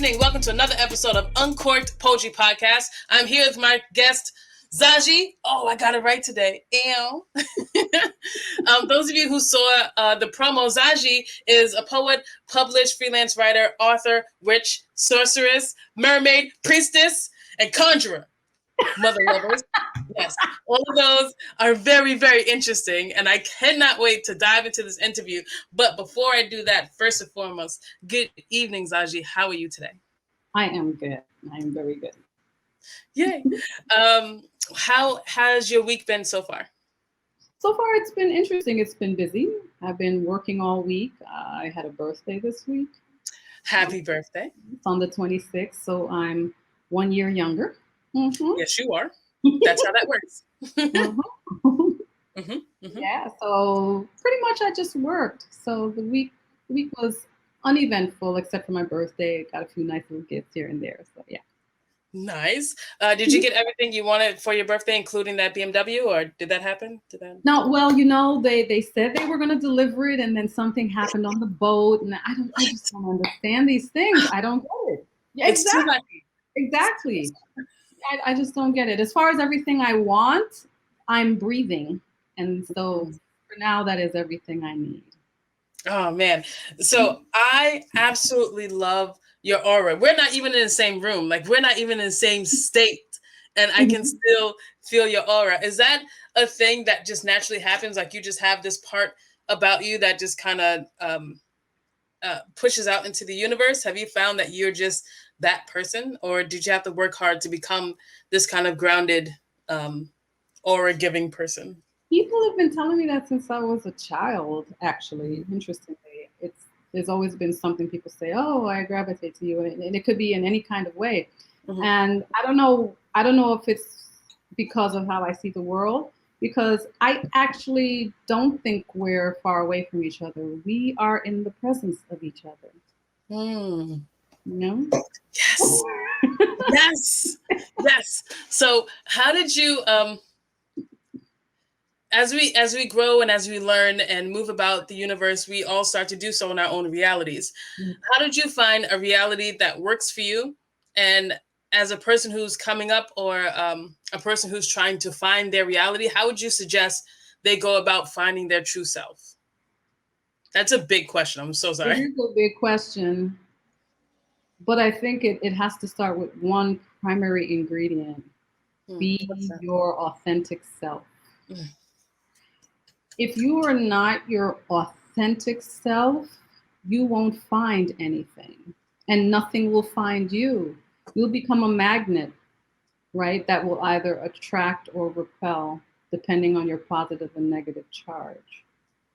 evening. Welcome to another episode of Uncorked Poetry Podcast. I'm here with my guest, Zaji. Oh, I got it right today. Ew. Those of you who saw the promo, Zaji is a poet, published freelance writer, author, witch, sorceress, mermaid, priestess, and conjurer. Mother lovers. Yes, all of those are very, very interesting, and I cannot wait to dive into this interview. But before I do that, first and foremost, good evening, Zaji. How are you today? I am good. I am very good. Yay. How has your week been so far? So far, it's been interesting. It's been busy. I've been working all week. I had a birthday this week. Happy birthday. It's on the 26th, so I'm 1 year younger. Mm-hmm. Yes, you are. That's how that works. Yeah, so pretty much I just worked. So the week was uneventful except for my birthday. Got a few nice little gifts here and there. So yeah. Nice. Did you get everything you wanted for your birthday, including that BMW, or did that happen? No, well, they said they were going to deliver it, and then something happened on the boat, and I just don't understand these things. I don't get it. Yeah, exactly. I just don't get it. As far as everything I want, I'm breathing, and so for now, that is everything I need. Oh man, so I absolutely love your aura. We're not even in the same room. Like, we're not even in the same state. And I can still feel your aura. Is that a thing that just naturally happens? Like, you just have this part about you that just kind of pushes out into the universe? Have you found that you're just that person? Or did you have to work hard to become this kind of grounded, aura-giving person? People have been telling me that since I was a child, actually. Interestingly. There's always been something people say, oh, I gravitate to you. And it could be in any kind of way. Mm-hmm. And I don't know if it's because of how I see the world, because I actually don't think we're far away from each other. We are in the presence of each other. Mm. You know? Yes. Yes. Yes. So how did you, as we grow and as we learn and move about the universe, we all start to do so in our own realities. Mm-hmm. How did you find a reality that works for you? And as a person who's coming up, or a person who's trying to find their reality, how would you suggest they go about finding their true self? That's a big question. I'm so sorry. It is a big question. But I think it has to start with one primary ingredient. Be your authentic self. Mm. If you are not your authentic self, you won't find anything, and nothing will find you. You'll become a magnet, right? That will either attract or repel, depending on your positive and negative charge,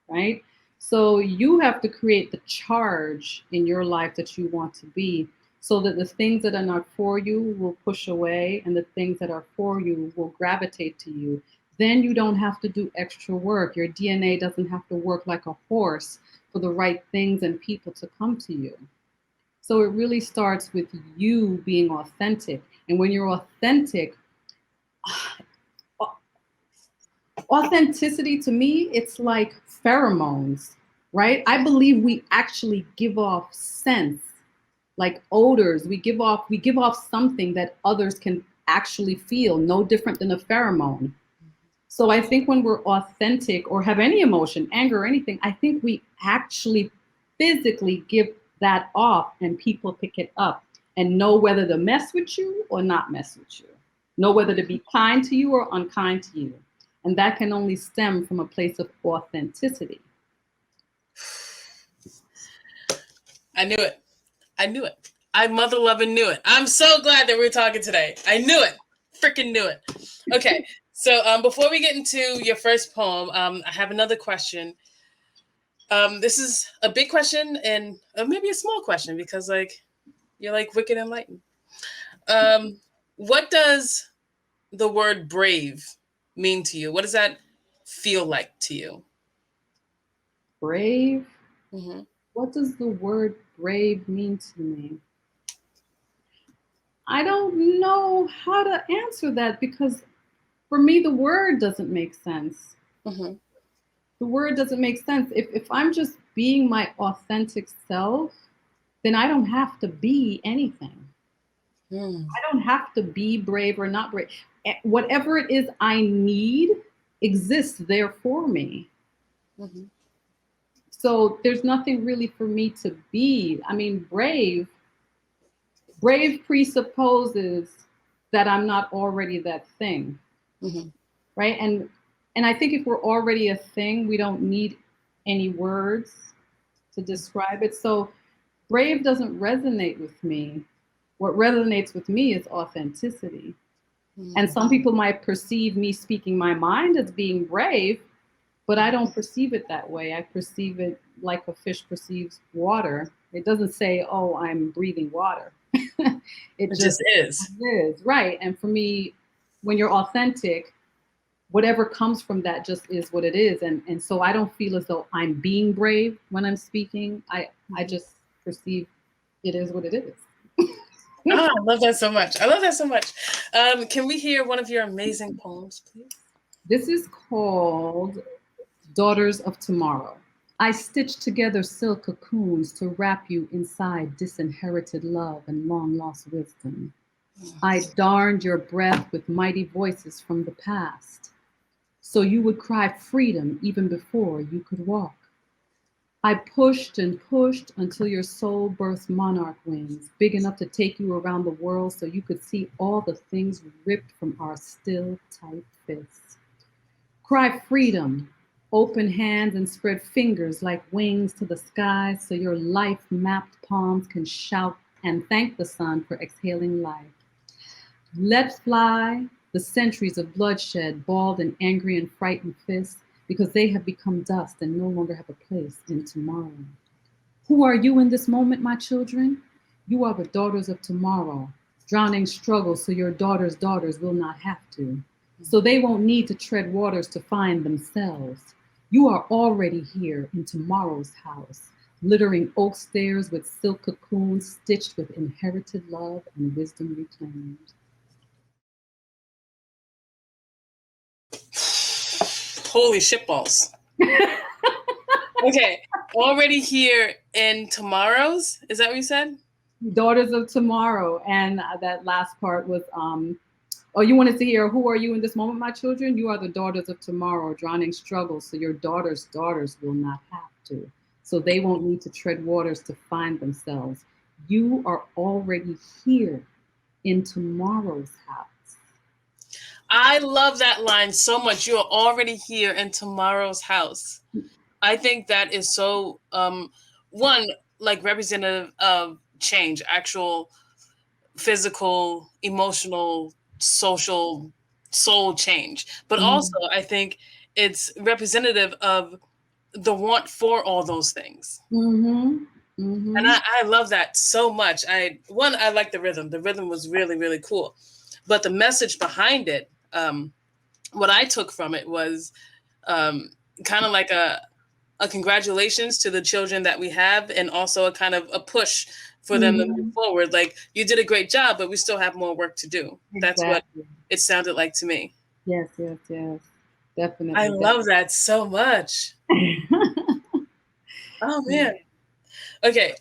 right? So you have to create the charge in your life that you want to be, so that the things that are not for you will push away, and the things that are for you will gravitate to you. Then you don't have to do extra work. Your DNA doesn't have to work like a horse for the right things and people to come to you. So it really starts with you being authentic. And when you're authentic, authenticity to me, it's like pheromones, right? I believe we actually give off scents, like odors. We give off something that others can actually feel, no different than a pheromone. So I think when we're authentic, or have any emotion, anger or anything, I think we actually physically give that off, and people pick it up and know whether to mess with you or not mess with you. Know whether to be kind to you or unkind to you. And that can only stem from a place of authenticity. I knew it. I mother loving knew it. I'm so glad that we're talking today. I knew it. Freaking knew it. Okay. So before we get into your first poem, I have another question. This is a big question, and maybe a small question, because you're like wicked enlightened. What does the word brave mean to you? What does that feel like to you? Brave? Mm-hmm. What does the word brave mean to me? I don't know how to answer that, because for me, the word doesn't make sense. Mm-hmm. The word doesn't make sense. If I'm just being my authentic self, then I don't have to be anything. Mm. I don't have to be brave or not brave. Whatever it is I need exists there for me. Mm-hmm. So there's nothing really for me to be. I mean, brave presupposes that I'm not already that thing. Mm-hmm. Right? And I think if we're already a thing, we don't need any words to describe it. So brave doesn't resonate with me. What resonates with me is authenticity. And some people might perceive me speaking my mind as being brave, but I don't perceive it that way. I perceive it like a fish perceives water. It doesn't say, oh, I'm breathing water. It just is. is. Right. And for me, when you're authentic, whatever comes from that just is what it is. And so I don't feel as though I'm being brave when I'm speaking. I just perceive it is what it is. Oh, I love that so much. I love that so much. Can we hear one of your amazing poems, please? This is called Daughters of Tomorrow. I stitched together silk cocoons to wrap you inside disinherited love and long lost wisdom. I darned your breath with mighty voices from the past, so you would cry freedom even before you could walk. I pushed and pushed until your soul birthed monarch wings, big enough to take you around the world so you could see all the things ripped from our still tight fists. Cry freedom, open hands and spread fingers like wings to the skies so your life mapped palms can shout and thank the sun for exhaling life. Let fly the centuries of bloodshed, balled and angry and frightened fists, because they have become dust and no longer have a place in tomorrow. Who are you in this moment, my children? You are the daughters of tomorrow, drowning struggles so your daughters' daughters will not have to. So they won't need to tread waters to find themselves. You are already here in tomorrow's house, littering oak stairs with silk cocoons stitched with inherited love and wisdom reclaimed. Holy shitballs. Okay. Already here in tomorrow's. Is that what you said? Daughters of Tomorrow. And that last part was, oh, you wanted to hear, who are you in this moment, my children? You are the daughters of tomorrow, drowning struggles, so your daughters' daughters will not have to. So they won't need to tread waters to find themselves. You are already here in tomorrow's house. I love that line so much. You are already here in tomorrow's house. I think that is so one, like, representative of change, actual physical, emotional, social, soul change. But also I think it's representative of the want for all those things. Mm-hmm. Mm-hmm. And I love that so much. I like the rhythm. The rhythm was really, really cool. But the message behind it, what I took from it was kind of like a congratulations to the children that we have, and also a kind of a push for them to move forward. Like, you did a great job, but we still have more work to do. That's what it sounded like to me. Yes, yes, yes. Definitely. I love that so much. Oh man. Okay.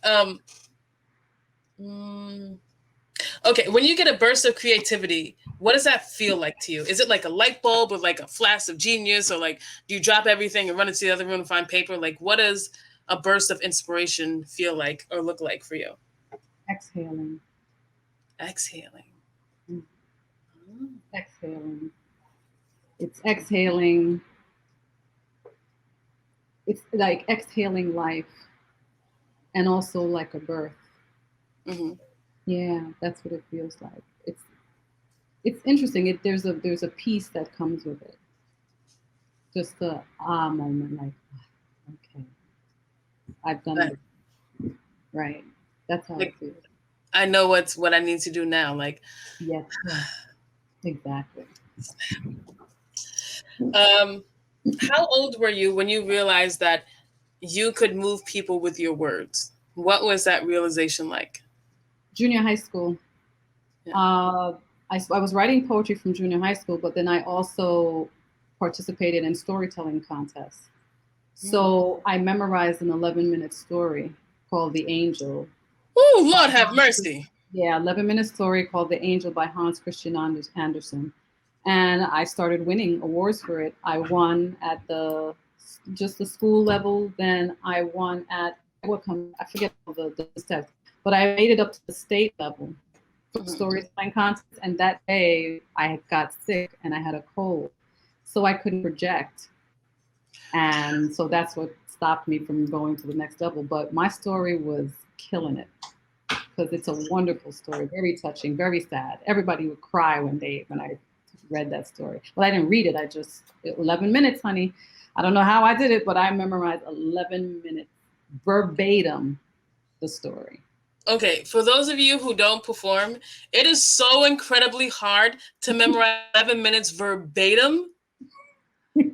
Okay. When you get a burst of creativity, what does that feel like to you? Is it like a light bulb or like a flash of genius, or like do you drop everything and run into the other room and find paper? Like, what does a burst of inspiration feel like or look like for you? Exhaling. Exhaling. Exhaling. It's exhaling. It's like exhaling life, and also like a birth. Mm-hmm. Yeah, that's what it feels like. It's interesting. There's a peace that comes with it. Just the moment, like, okay, I've done it. Right. That's how it Like, feels. I know what I need to do now. Like, Yes, yes, exactly. How old were you when you realized that you could move people with your words? What was that realization like? Junior high school. Yeah. I was writing poetry from junior high school, but then I also participated in storytelling contests. So I memorized an 11-minute story called The Angel. Oh, Lord have mercy. Yeah, 11-minute story called The Angel by Hans Christian Andersen. And I started winning awards for it. I won at just the school level. Then I won at I forget all the steps, but I made it up to the state level for the storytelling contest. And that day I got sick and I had a cold, so I couldn't project. And so that's what stopped me from going to the next level. But my story was killing it, because it's a wonderful story, very touching, very sad. Everybody would cry when I read that story. Well, I didn't read it. 11 minutes, honey. I don't know how I did it, but I memorized 11 minutes verbatim the story. Okay, for those of you who don't perform, it is so incredibly hard to memorize 11 minutes verbatim.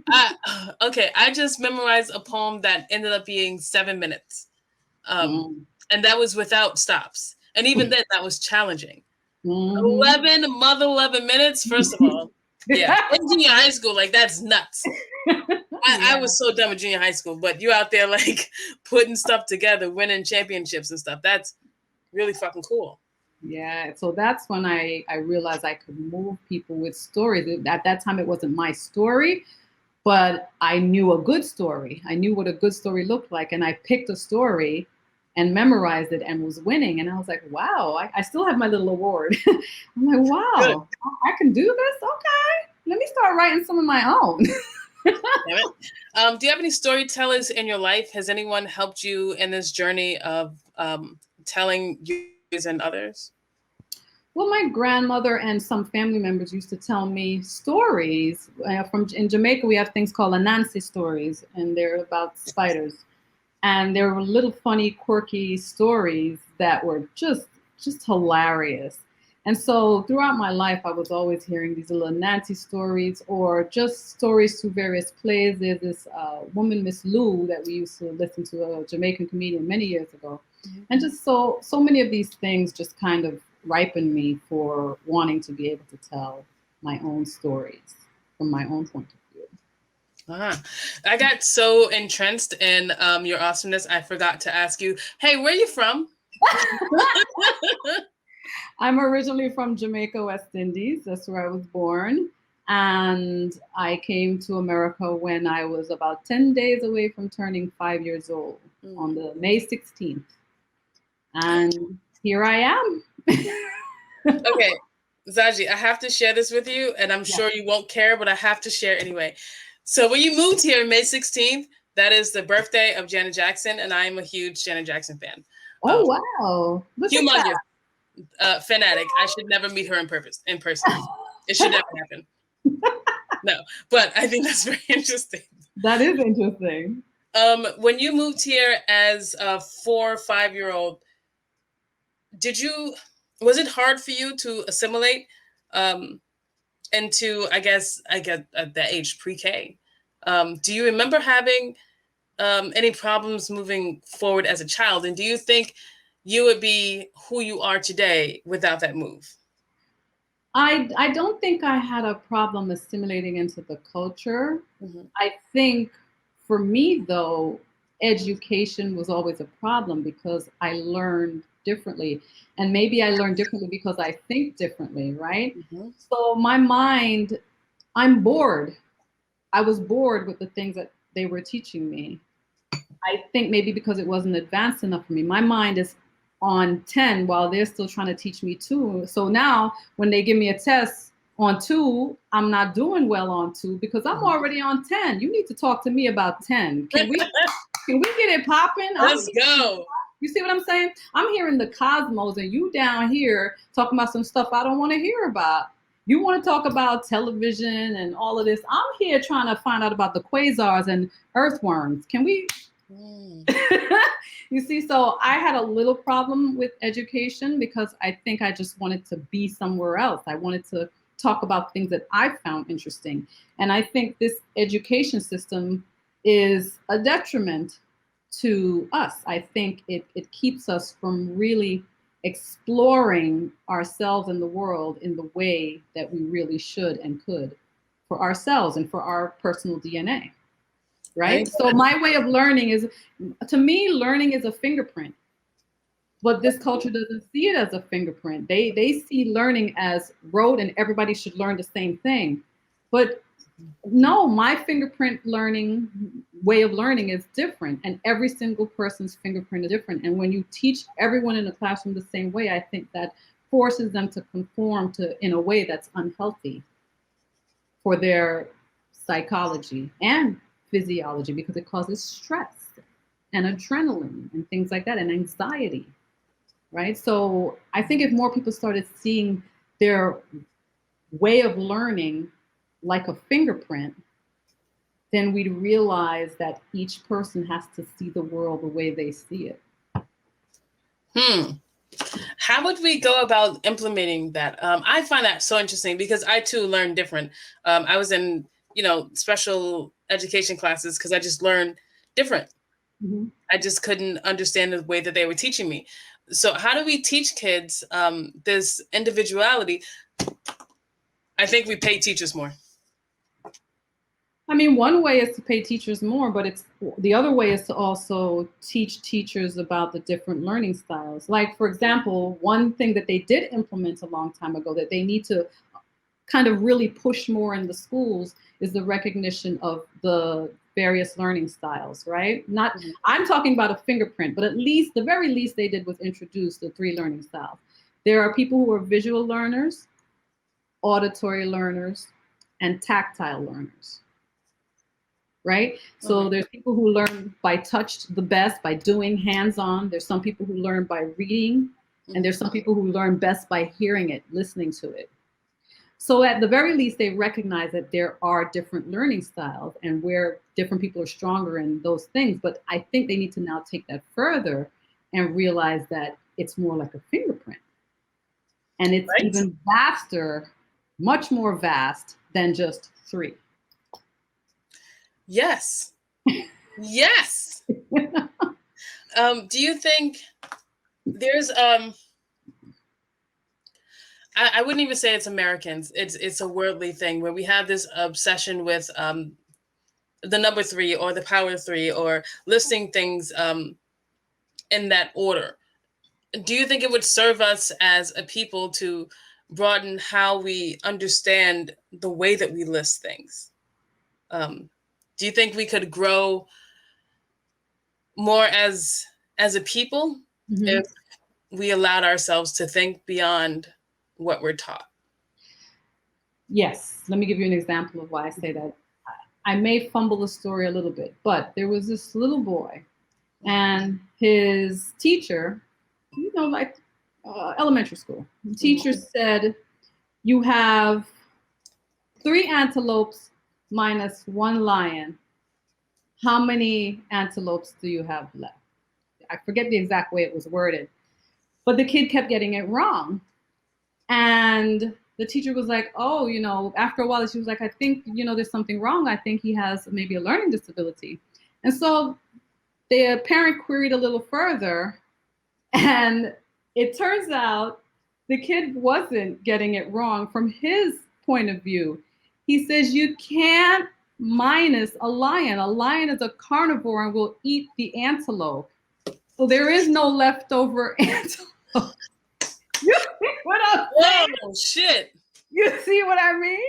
I just memorized a poem that ended up being 7 minutes. And that was without stops. And even then, that was challenging. 11 minutes, first of all. Yeah, in junior high school, like, that's nuts. I was so done with junior high school, but you out there, like, putting stuff together, winning championships and stuff. That's really fucking cool. Yeah, so that's when I realized I could move people with stories. At that time, it wasn't my story, but I knew a good story. I knew what a good story looked like, and I picked a story and memorized it and was winning. And I was like, wow, I still have my little award. I'm like, wow, I can do this? Okay, let me start writing some of my own. Do you have any storytellers in your life? Has anyone helped you in this journey of telling yours and others? Well, my grandmother and some family members used to tell me stories. In Jamaica, we have things called Anansi stories, and they're about spiders. And there were little funny, quirky stories that were just hilarious. And so throughout my life, I was always hearing these little Nancy stories, or just stories through various plays. There's this woman, Miss Lou, that we used to listen to, a Jamaican comedian many years ago. Mm-hmm. And just so many of these things just kind of ripened me for wanting to be able to tell my own stories from my own point of view. I got so entrenched in your awesomeness, I forgot to ask you, hey, where are you from? I'm originally from Jamaica, West Indies. That's where I was born. And I came to America when I was about 10 days away from turning 5 years old on the May 16th. And here I am. Okay, Zaji, I have to share this with you, and I'm sure you won't care, but I have to share anyway. So when you moved here May 16th, that is the birthday of Janet Jackson, and I am a huge Janet Jackson fan. Oh, wow. Humongous fanatic. I should never meet her in person. It should never happen. No, but I think that's very interesting. That is interesting. When you moved here as a 4 or 5 year old, was it hard for you to assimilate into, I guess at the age pre-K? Do you remember having any problems moving forward as a child? And do you think you would be who you are today without that move? I don't think I had a problem assimilating into the culture. Mm-hmm. I think for me, though, education was always a problem because I learned differently. And maybe I learned differently because I think differently, right? Mm-hmm. So my mind, I'm bored. I was bored with the things that they were teaching me. I think maybe because it wasn't advanced enough for me. My mind is on 10 while they're still trying to teach me 2. So now when they give me a test on 2, I'm not doing well on 2 because I'm already on 10. You need to talk to me about 10. Can we get it popping? Let's go. You see what I'm saying? I'm hearing the cosmos and you down here talking about some stuff I don't want to hear about. You want to talk about television and all of this. I'm here trying to find out about the quasars and earthworms. Can we? You see, so I had a little problem with education because I think I just wanted to be somewhere else. I wanted to talk about things that I found interesting. And I think this education system is a detriment to us. I think it keeps us from really exploring ourselves and the world in the way that we really should and could for ourselves and for our personal DNA. Right? So my way of learning is, to me, learning is a fingerprint. But this culture doesn't see it as a fingerprint. They see learning as rote and everybody should learn the same thing. But no, my fingerprint learning way of learning is different, and every single person's fingerprint is different. And when you teach everyone in the classroom the same way, I think that forces them to conform to in a way that's unhealthy for their psychology and physiology, because it causes stress and adrenaline and things like that, and anxiety, right? So I think if more people started seeing their way of learning like a fingerprint, then we'd realize that each person has to see the world the way they see it. How would we go about implementing that? I find that so interesting because I too learn different. I was in, special education classes because I just learned different. Mm-hmm. I just couldn't understand the way that they were teaching me. So how do we teach kids this individuality? I think we pay teachers more. I mean, one way is to pay teachers more, but the other way is to also teach teachers about the different learning styles. Like, for example, one thing that they did implement a long time ago that they need to kind of really push more in the schools is the recognition of the various learning styles, right? I'm talking about a fingerprint, but at least, the very least they did was introduce the 3 learning styles. There are people who are visual learners, auditory learners, and tactile learners. Right? So there's people who learn by touch the best, by doing hands-on. There's some people who learn by reading, and there's some people who learn best by hearing it, listening to it. So at the very least, they recognize that there are different learning styles and where different people are stronger in those things. But I think they need to now take that further and realize that it's more like a fingerprint. And it's even vaster, much more vast than just 3. Yes. Yes. Do you think there's I wouldn't even say it's Americans. It's a worldly thing where we have this obsession with the number 3 or the power 3 or listing things in that order. Do you think it would serve us as a people to broaden how we understand the way that we list things? Do you think we could grow more as a people if we allowed ourselves to think beyond what we're taught? Yes. Let me give you an example of why I say that. I may fumble the story a little bit, but there was this little boy and his teacher, like elementary school. The teacher said, you have 3 antelopes minus 1 lion. How many antelopes do you have left? I forget the exact way it was worded, but the kid kept getting it wrong. And the teacher was like, oh, after a while, she was like, I think, there's something wrong. I think he has maybe a learning disability. And so the parent queried a little further, and it turns out the kid wasn't getting it wrong from his point of view. He says, you can't minus a lion. A lion is a carnivore and will eat the antelope. So there is no leftover antelope. You see what I'm saying? Oh, shit. You see what I mean?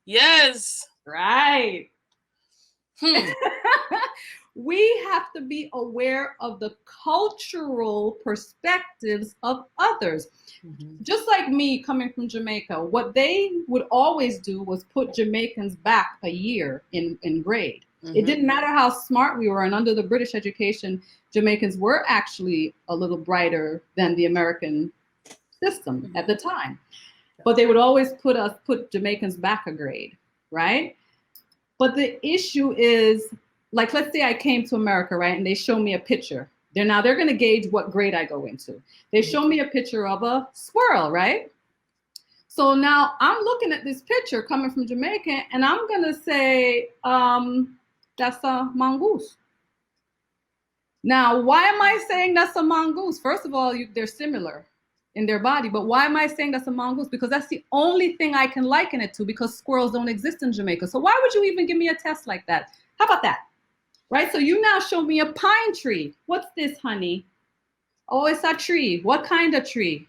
Yes. Right. We have to be aware of the cultural perspectives of others. Just like me coming from Jamaica, what they would always do was put Jamaicans back a year in grade. It didn't matter how smart we were. And under the British education, Jamaicans were actually a little brighter than the American system at the time. But they would always put Jamaicans back a grade, right? But the issue is, like, let's say I came to America, right? And they show me a picture. They're going to gauge what grade I go into. They show me a picture of a squirrel, right? So now I'm looking at this picture coming from Jamaica, and I'm going to say, that's a mongoose. Now, why am I saying that's a mongoose? First of all, they're similar in their body, but why am I saying that's a mongoose? Because that's the only thing I can liken it to, because squirrels don't exist in Jamaica. So why would you even give me a test like that? How about that? Right? So you now show me a pine tree. What's this, honey? Oh, it's a tree. What kind of tree?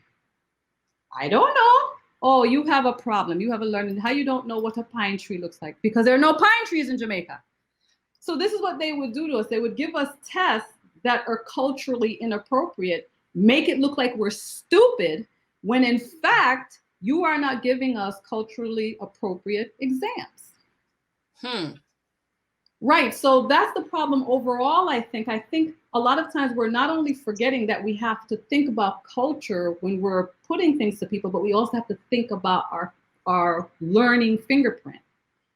I don't know. Oh, you have a problem. You have a learning. How you don't know what a pine tree looks like? Because there are no pine trees in Jamaica. So this is what they would do to us. They would give us tests that are culturally inappropriate, make it look like we're stupid, when in fact, you are not giving us culturally appropriate exams. Right. So that's the problem overall, I think. I think a lot of times we're not only forgetting that we have to think about culture when we're putting things to people, but we also have to think about our learning fingerprint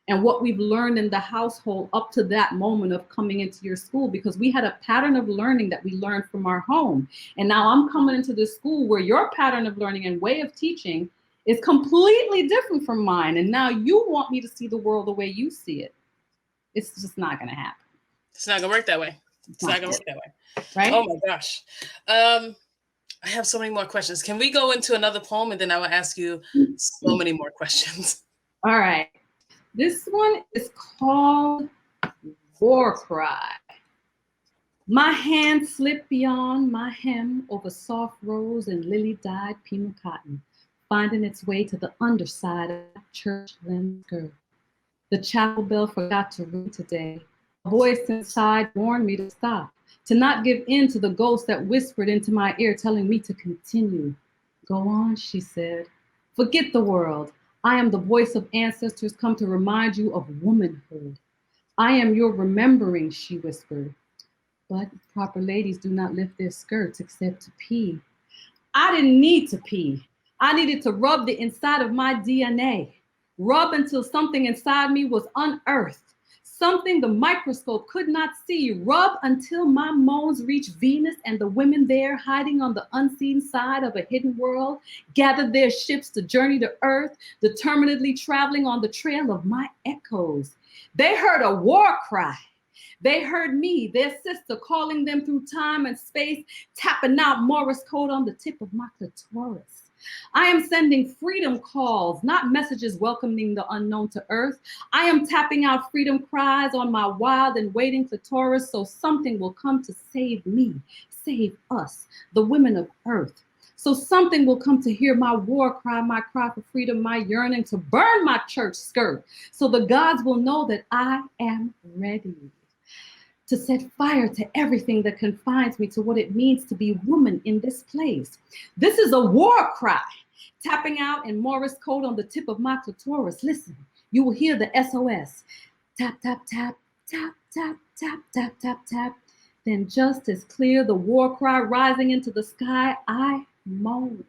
and what we've learned in the household up to that moment of coming into your school, because we had a pattern of learning that we learned from our home. And now I'm coming into this school where your pattern of learning and way of teaching is completely different from mine. And now you want me to see the world the way you see it. It's just not going to happen. It's not going to work that way. It's not going to work that way. Right? Oh my gosh. I have so many more questions. Can we go into another poem and then I will ask you so many more questions? All right. This one is called War Cry. My hand slipped beyond my hem over soft rose and lily-dyed pima cotton, finding its way to the underside of that church linen skirt. The chapel bell forgot to ring today. A voice inside warned me to stop, to not give in to the ghost that whispered into my ear, telling me to continue. Go on, she said. Forget the world. I am the voice of ancestors come to remind you of womanhood. I am your remembering, she whispered. But proper ladies do not lift their skirts except to pee. I didn't need to pee. I needed to rub the inside of my DNA. Rub until something inside me was unearthed. Something the microscope could not see. Rub until my moans reached Venus and the women there hiding on the unseen side of a hidden world gathered their ships to journey to Earth, determinedly traveling on the trail of my echoes. They heard a war cry. They heard me, their sister, calling them through time and space, tapping out Morse code on the tip of my clitoris. I am sending freedom calls, not messages welcoming the unknown to Earth. I am tapping out freedom cries on my wild and waiting clitoris so something will come to save me, save us, the women of Earth. So something will come to hear my war cry, my cry for freedom, my yearning to burn my church skirt, so the gods will know that I am ready to set fire to everything that confines me to what it means to be woman in this place. This is a war cry, tapping out in Morse code on the tip of my clitoris. Listen, you will hear the SOS. Tap, tap, tap, tap, tap, tap, tap, tap, tap. Then just as clear, the war cry rising into the sky, I moan.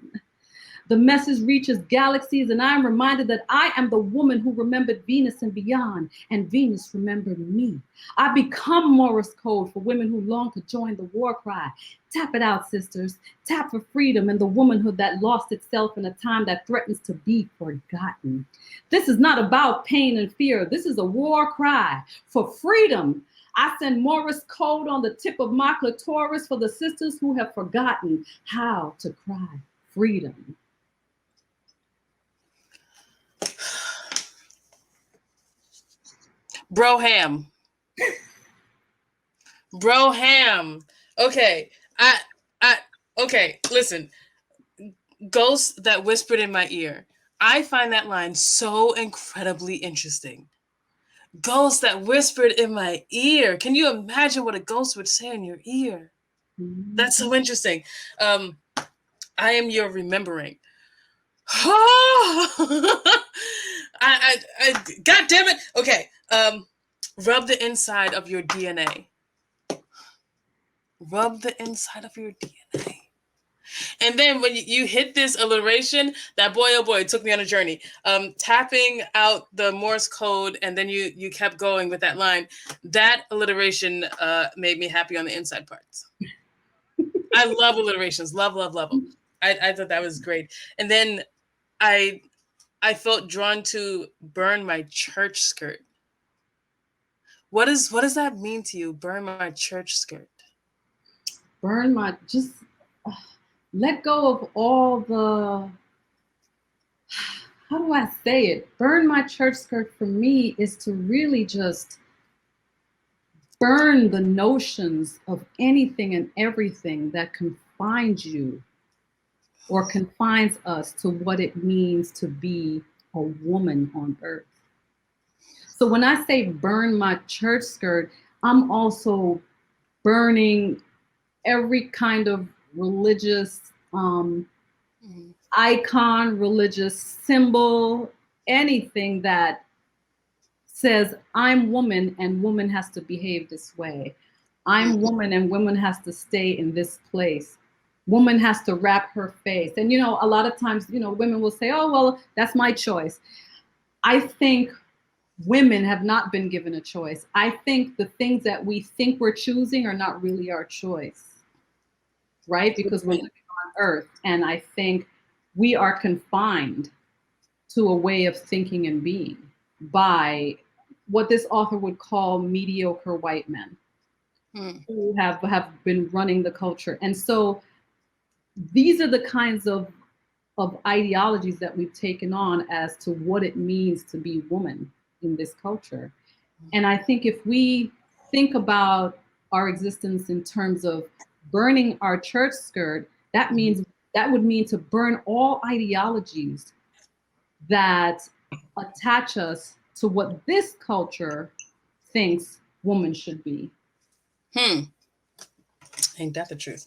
The message reaches galaxies, and I am reminded that I am the woman who remembered Venus and beyond, and Venus remembered me. I become Morse code for women who long to join the war cry. Tap it out, sisters. Tap for freedom and the womanhood that lost itself in a time that threatens to be forgotten. This is not about pain and fear. This is a war cry for freedom. I send Morse code on the tip of my clitoris for the sisters who have forgotten how to cry freedom. Broham. Broham. Okay. Okay, listen. Ghosts that whispered in my ear. I find that line so incredibly interesting. Ghosts that whispered in my ear. Can you imagine what a ghost would say in your ear? That's so interesting. I am your remembering. God damn it. Okay. Rub the inside of your DNA. Rub the inside of your DNA. And then when you hit this alliteration, that boy, oh boy, it took me on a journey. Tapping out the Morse code, and then you kept going with that line. That alliteration made me happy on the inside parts. I love alliterations. Love, love, love them. I thought that was great. And then I felt drawn to burn my church skirt. What does that mean to you? Burn my church skirt. Burn my, just let go of all the, how do I say it? Burn my church skirt for me is to really just burn the notions of anything and everything that confines confines you or confines us to what it means to be a woman on earth. So when I say burn my church skirt, I'm also burning every kind of religious icon, religious symbol, anything that says I'm woman and woman has to behave this way. I'm woman and woman has to stay in this place. Woman has to wrap her face. And a lot of times, women will say, "Oh, well, that's my choice." I think women have not been given a choice. I think the things that we think we're choosing are not really our choice, right? Because we're living on earth. And I think we are confined to a way of thinking and being by what this author would call mediocre white men who have been running the culture. And so these are the kinds of ideologies that we've taken on as to what it means to be woman in this culture. And I think if we think about our existence in terms of burning our church skirt, that would mean to burn all ideologies that attach us to what this culture thinks woman should be. Ain't that the truth?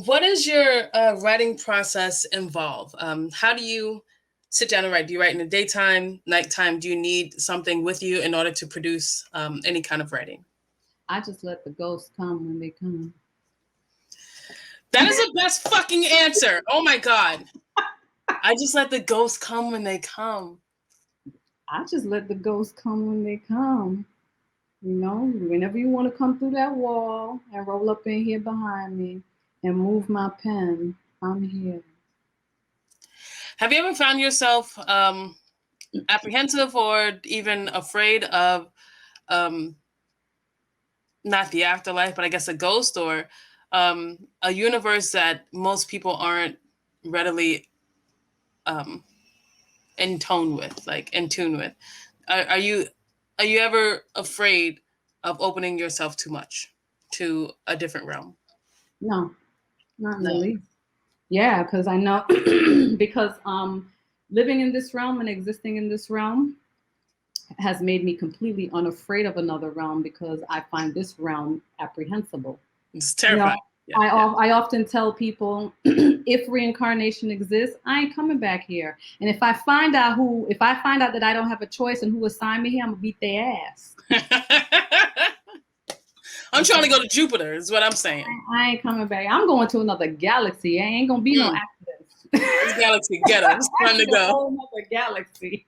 What does your writing process involve? How do you sit down and write? Do you write in the daytime, nighttime? Do you need something with you in order to produce any kind of writing? I just let the ghosts come when they come. That is the best fucking answer. Oh my God. I just let the ghosts come when they come. I just let the ghosts come when they come. Whenever you want to come through that wall and roll up in here behind me and move my pen, I'm here. Have you ever found yourself apprehensive or even afraid of not the afterlife, but I guess a ghost or a universe that most people aren't readily in tune with? Are you ever afraid of opening yourself too much to a different realm? No, not in the least. Yeah, because I know because living in this realm and existing in this realm has made me completely unafraid of another realm because I find this realm apprehensible. It's terrifying. I often tell people if reincarnation exists, I ain't coming back here. And if I find out that I don't have a choice and who assigned me here, I'm gonna beat their ass. I'm trying to go to Jupiter, is what I'm saying. I ain't coming back. I'm going to another galaxy. I ain't gonna be no accidents. This galaxy ghetto. It's time to go. A whole other galaxy.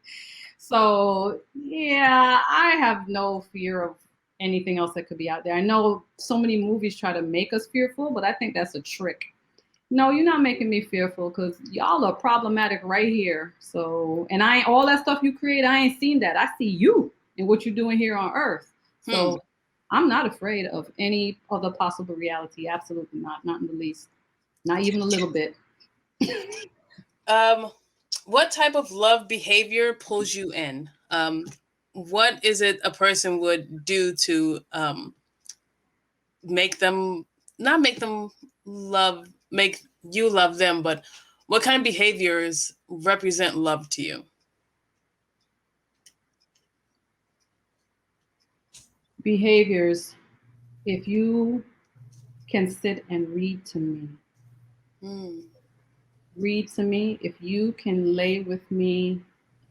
So yeah, I have no fear of anything else that could be out there. I know so many movies try to make us fearful, but I think that's a trick. No, you're not making me fearful because y'all are problematic right here. So, and all that stuff you create, I ain't seen that. I see you and what you're doing here on Earth. So I'm not afraid of any other possible reality. Absolutely not. Not in the least. Not even a little bit. What type of love behavior pulls you in? What is it a person would do to make you love them, but what kind of behaviors represent love to you? Behaviors. If you can sit and read to me. Read to me. If you can lay with me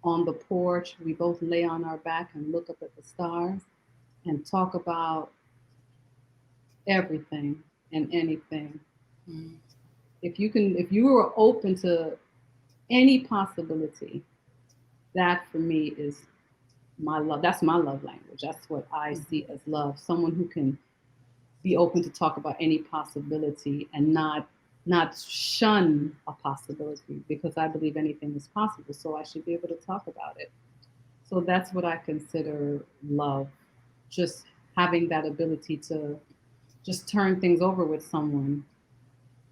on the porch, we both lay on our back and look up at the stars and talk about everything and anything. If you are open to any possibility, that for me is my love. That's my love language. That's what I see as love. Someone who can be open to talk about any possibility and not shun a possibility, because I believe anything is possible. So I should be able to talk about it. So that's what I consider love. Just having that ability to just turn things over with someone.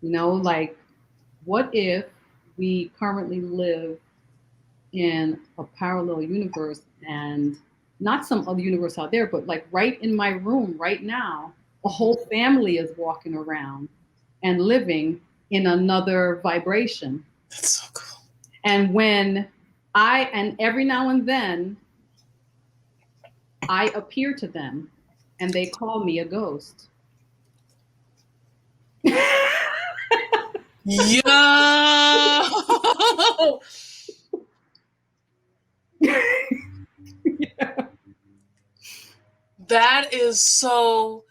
Like, what if we currently live in a parallel universe and not some other universe out there, but like right in my room right now, A whole family is walking around and living in another vibration. That's so cool. And every now and then I appear to them and they call me a ghost. Yo! Yeah. That is so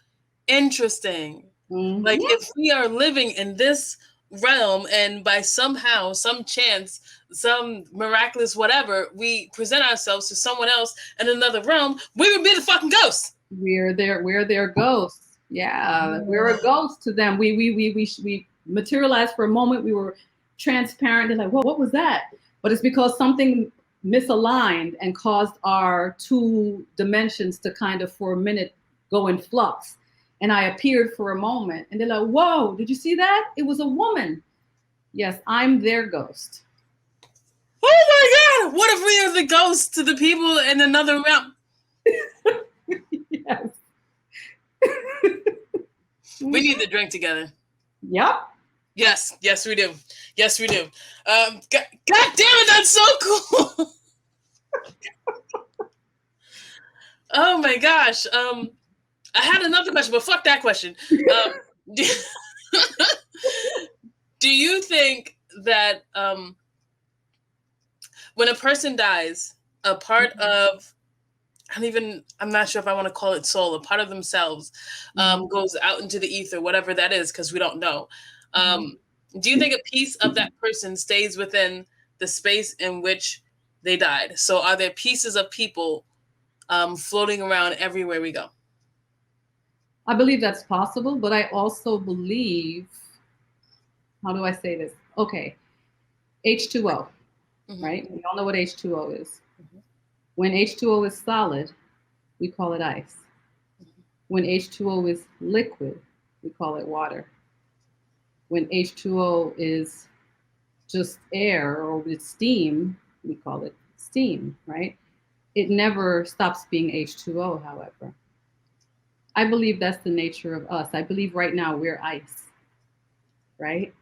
interesting. Mm-hmm. Like, if we are living in this realm and by somehow, some chance, some miraculous whatever, we present ourselves to someone else in another realm, we would be the fucking ghosts. We're their ghosts. Yeah, we're a ghost to them. We materialized for a moment. We were transparent. They're like, well, what was that? But it's because something misaligned and caused our two dimensions to kind of for a minute go in flux. And I appeared for a moment, and they're like, whoa, did you see that? It was a woman. Yes, I'm their ghost. Oh my God! What if we are the ghosts to the people in another realm? Yes. We need to drink together. Yep. Yes, we do. Yes, we do. God damn it, that's so cool. Oh my gosh. I had another question, but fuck that question. Do you think that when a person dies, a part of, I'm not sure if I want to call it soul, a part of themselves goes out into the ether, whatever that is, because we don't know. Do you think a piece of that person stays within the space in which they died? So are there pieces of people floating around everywhere we go? I believe that's possible, but I also believe, how do I say this? Okay, H2O, right? We all know what H2O is. When H2O is solid, we call it ice. When H2O is liquid, we call it water. When H2O is just air or with steam, we call it steam, right? It never stops being H2O, however. I believe that's the nature of us. I believe right now we're ice, right?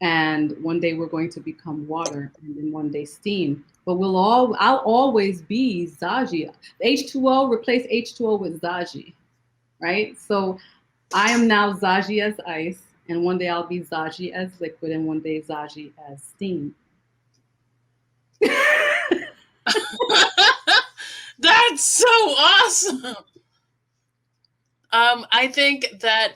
And one day we're going to become water, and then one day steam. But I'll always be Zaji. H2O replace H2O with Zaji, right? So I am now Zaji as ice, and one day I'll be Zaji as liquid, and one day Zaji as steam. That's so awesome. I think that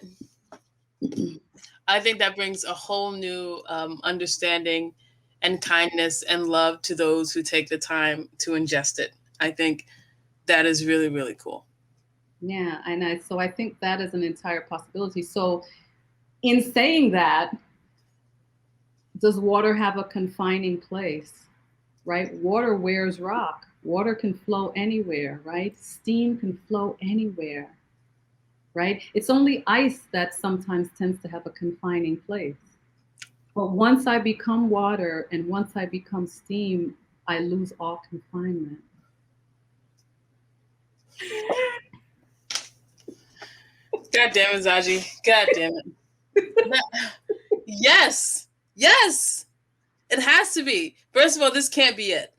brings a whole new understanding and kindness and love to those who take the time to ingest it. I think that is really, really cool. Yeah, so I think that is an entire possibility. So in saying that, does water have a confining place, right? Water wears rock. Water can flow anywhere, right? Steam can flow anywhere, right? It's only ice that sometimes tends to have a confining place. But once I become water and once I become steam, I lose all confinement. God damn it, Zaji. God damn it. Yes. It has to be. First of all, this can't be it.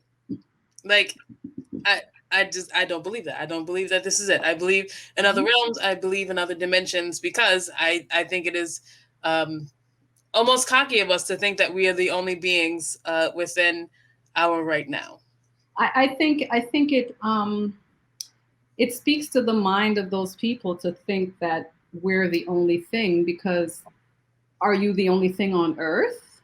Like, I don't believe that. I don't believe that this is it. I believe in other realms. I believe in other dimensions because I think it is almost cocky of us to think that we are the only beings within our right now. I think it speaks to the mind of those people to think that we're the only thing, because are you the only thing on earth?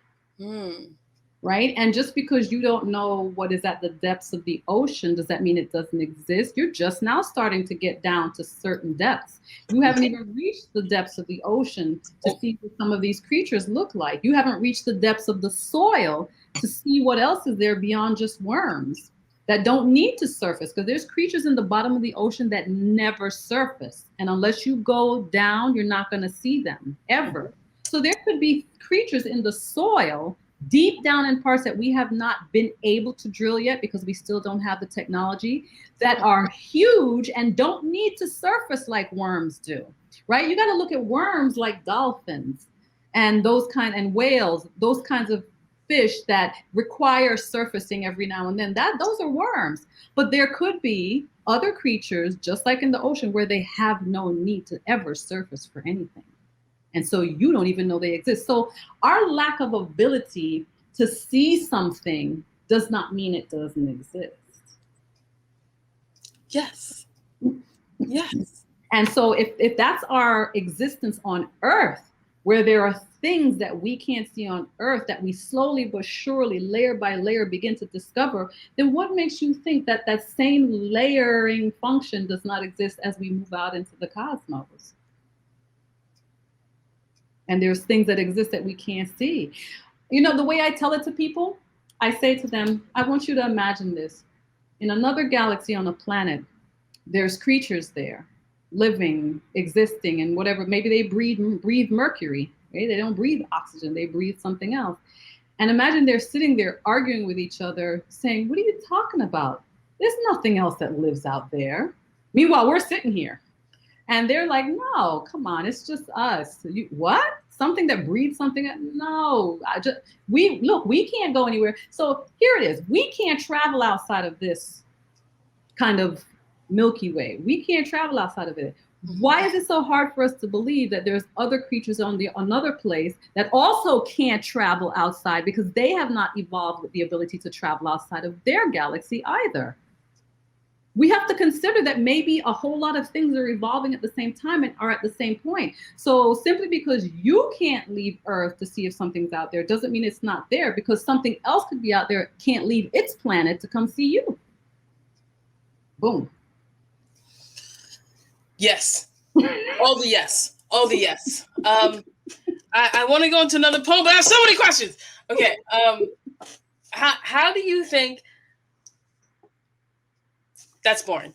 Right? And just because you don't know what is at the depths of the ocean, does that mean it doesn't exist? You're just now starting to get down to certain depths. You haven't even reached the depths of the ocean to see what some of these creatures look like. You haven't reached the depths of the soil to see what else is there beyond just worms that don't need to surface, because there's creatures in the bottom of the ocean that never surface. And unless you go down, you're not going to see them ever. So there could be creatures in the soil deep down in parts that we have not been able to drill yet because we still don't have the technology, that are huge and don't need to surface like worms do, right? You got to look at worms like dolphins and and whales, those kinds of fish that require surfacing every now and then. Those are worms. But there could be other creatures, just like in the ocean, where they have no need to ever surface for anything. And so you don't even know they exist. So our lack of ability to see something does not mean it doesn't exist. Yes. Yes. And so if that's our existence on Earth, where there are things that we can't see on Earth that we slowly but surely, layer by layer, begin to discover, then what makes you think that that same layering function does not exist as we move out into the cosmos? And there's things that exist that we can't see. You know, the way I tell it to people, I say to them, I want you to imagine this. In another galaxy on a planet, there's creatures there, living, existing, and whatever. Maybe they breathe mercury. Right? They don't breathe oxygen, they breathe something else. And imagine they're sitting there arguing with each other, saying, what are you talking about? There's nothing else that lives out there. Meanwhile, we're sitting here. And they're like, no, come on, it's just us. What? Something that breeds something? No, we can't go anywhere. So here it is. We can't travel outside of this kind of Milky Way. We can't travel outside of it. Why is it so hard for us to believe that there's other creatures on another place that also can't travel outside because they have not evolved with the ability to travel outside of their galaxy either? We have to consider that maybe a whole lot of things are evolving at the same time and are at the same point. So simply because you can't leave Earth to see if something's out there doesn't mean it's not there, because something else could be out there, can't leave its planet to come see you. Boom. Yes. All the yes. All the yes. I want to go into another poem, but I have so many questions. Okay. How do you think... That's boring.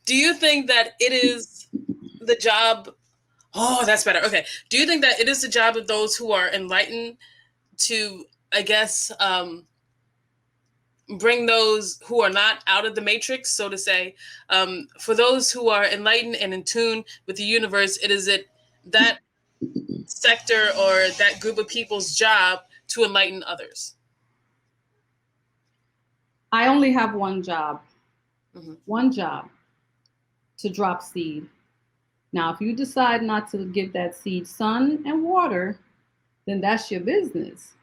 Do you think that it is the job... Oh, that's better. Okay. Do you think that it is the job of those who are enlightened to, I guess, bring those who are not out of the matrix, so to say? For those who are enlightened and in tune with the universe, is it that sector or that group of people's job to enlighten others? I only have one job. One job: to drop seed. Now, if you decide not to give that seed sun and water, then that's your business.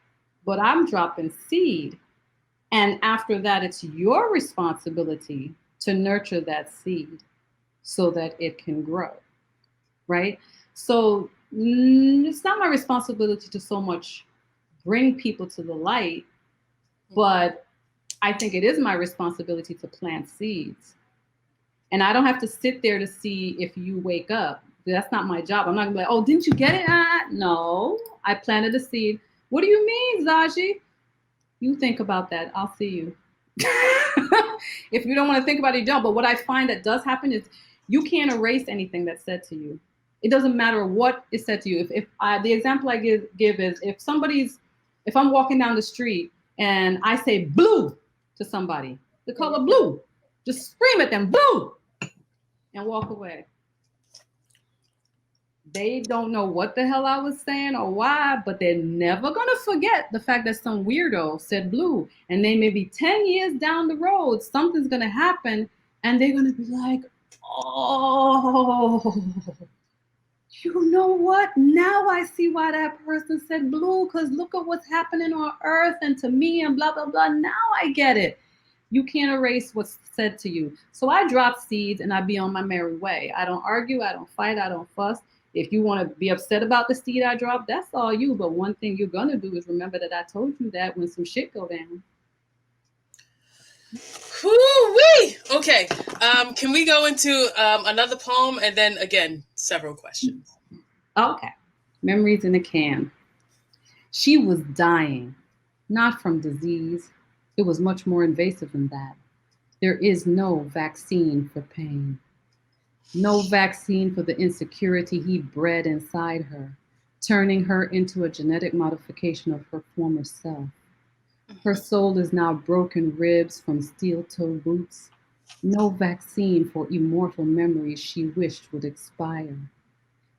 But I'm dropping seed. And after that, it's your responsibility to nurture that seed so that it can grow, right? So it's not my responsibility to so much bring people to the light, but I think it is my responsibility to plant seeds. And I don't have to sit there to see if you wake up. That's not my job. I'm not gonna be like, oh, didn't you get it? No, I planted a seed. What do you mean, Zaji? You think about that. I'll see you. If you don't want to think about it, you don't. But what I find that does happen is you can't erase anything that's said to you. It doesn't matter what is said to you. If the example I give is if I'm walking down the street and I say blue to somebody, the color blue, just scream at them, blue, and walk away. They don't know what the hell I was saying or why, but they're never going to forget the fact that some weirdo said blue. And then maybe 10 years down the road, something's going to happen and they're going to be like, oh, you know what? Now I see why that person said blue, because look at what's happening on Earth and to me and blah, blah, blah. Now I get it. You can't erase what's said to you. So I drop seeds and I be on my merry way. I don't argue. I don't fight. I don't fuss. If you want to be upset about the seed I dropped, that's all you. But one thing you're going to do is remember that I told you that when some shit go down. Woo-wee! Okay. Can we go into another poem and then, again, several questions? Okay. Memories in a can. She was dying, not from disease. It was much more invasive than that. There is no vaccine for pain. No vaccine for the insecurity he bred inside her. turning her into a genetic modification of her former self. Her soul is now broken ribs from steel-toe boots. No vaccine for immortal memories she wished would expire.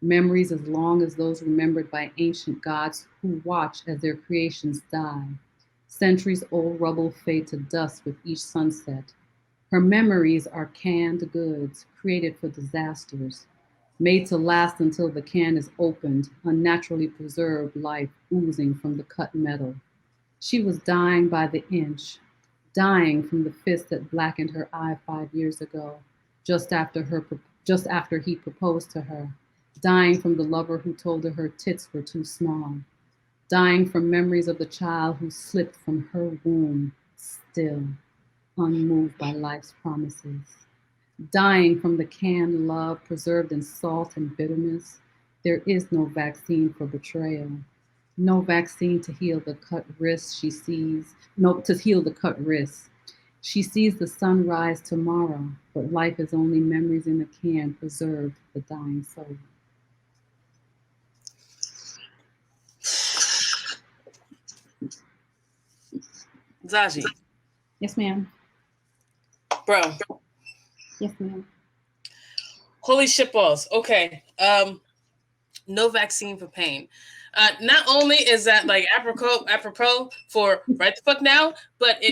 Memories as long as those remembered by ancient gods who watch as their creations die. Centuries-old rubble fade to dust with each sunset. Her memories are canned goods created for disasters, made to last until the can is opened, unnaturally preserved life oozing from the cut metal. She was dying by the inch, dying from the fist that blackened her eye 5 years ago, just after just after he proposed to her, dying from the lover who told her her tits were too small, dying from memories of the child who slipped from her womb, still unmoved by life's promises, dying from the canned love preserved in salt and bitterness. There is no vaccine for betrayal. No vaccine to heal the cut wrist she sees. No, to heal the cut wrist. She sees the sun rise tomorrow, but life is only memories in a can preserved for the dying soul. Zaji. Yes, ma'am. Bro. Yes, ma'am. Holy shitballs. Okay. No vaccine for pain. Not only is that like apropos for right the fuck now, but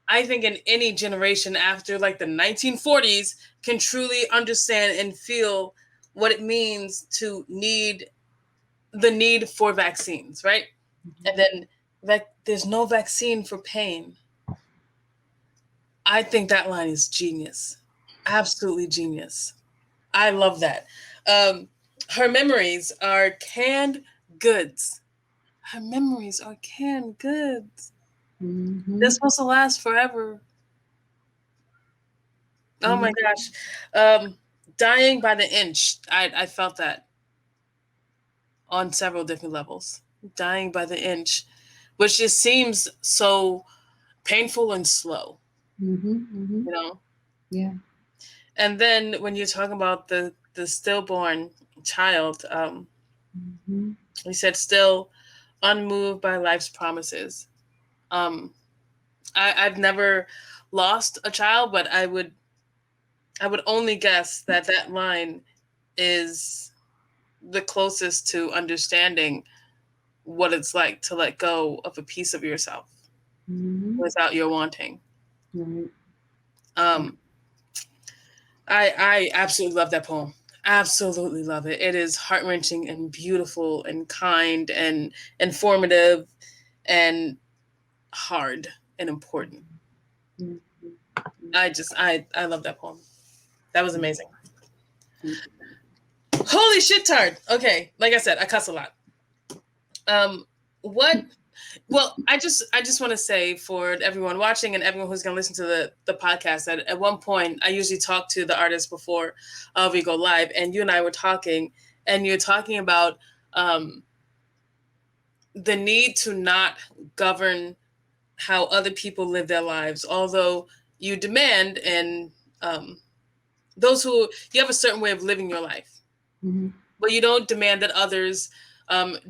I think in any generation after like the 1940s can truly understand and feel what it means to need for vaccines, right? Mm-hmm. And then there's no vaccine for pain. I think that line is genius. Absolutely genius. I love that. Her memories are canned goods. Her memories are canned goods. Mm-hmm. They're supposed to last forever. Oh my gosh. Dying by the inch. I felt that on several different levels. Dying by the inch, which just seems so painful and slow. Mm-hmm, mm-hmm. You know? Yeah. And then when you're talking about the stillborn child, mm-hmm. You said still unmoved by life's promises. I've never lost a child, but I would only guess that line is the closest to understanding what it's like to let go of a piece of yourself mm-hmm. without your wanting. Right. I absolutely love that poem. Absolutely love it. It is heart-wrenching and beautiful and kind and informative and hard and important. Mm-hmm. I love that poem. That was amazing. Mm-hmm. Holy shit tard. Okay, like I said, I cuss a lot. Well, I just want to say for everyone watching and everyone who's going to listen to the podcast that at one point I usually talk to the artist before we go live, and you and I were talking, and you're talking about the need to not govern how other people live their lives, although you demand and those who you have a certain way of living your life, mm-hmm. but you don't demand that others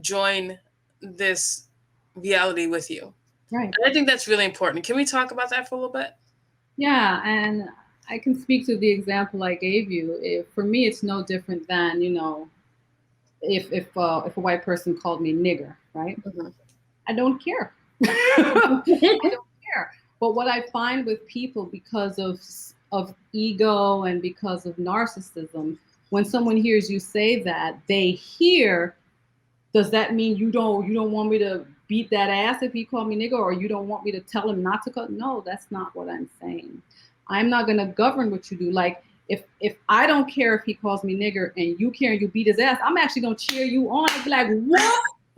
join this reality with you. Right. And I think that's really important. Can we talk about that for a little bit? Yeah, and I can speak to the example I gave you. For me, it's no different than, you know, if a white person called me nigger, right? Mm-hmm. I don't care. I don't care. But what I find with people, because of ego and because of narcissism, when someone hears you say that, they hear, does that mean you don't want me to beat that ass if he called me nigger, or you don't want me to tell him not to cut? No, that's not what I'm saying. I'm not going to govern what you do. Like, if I don't care if he calls me nigger and you care and you beat his ass, I'm actually going to cheer you on and be like, whoop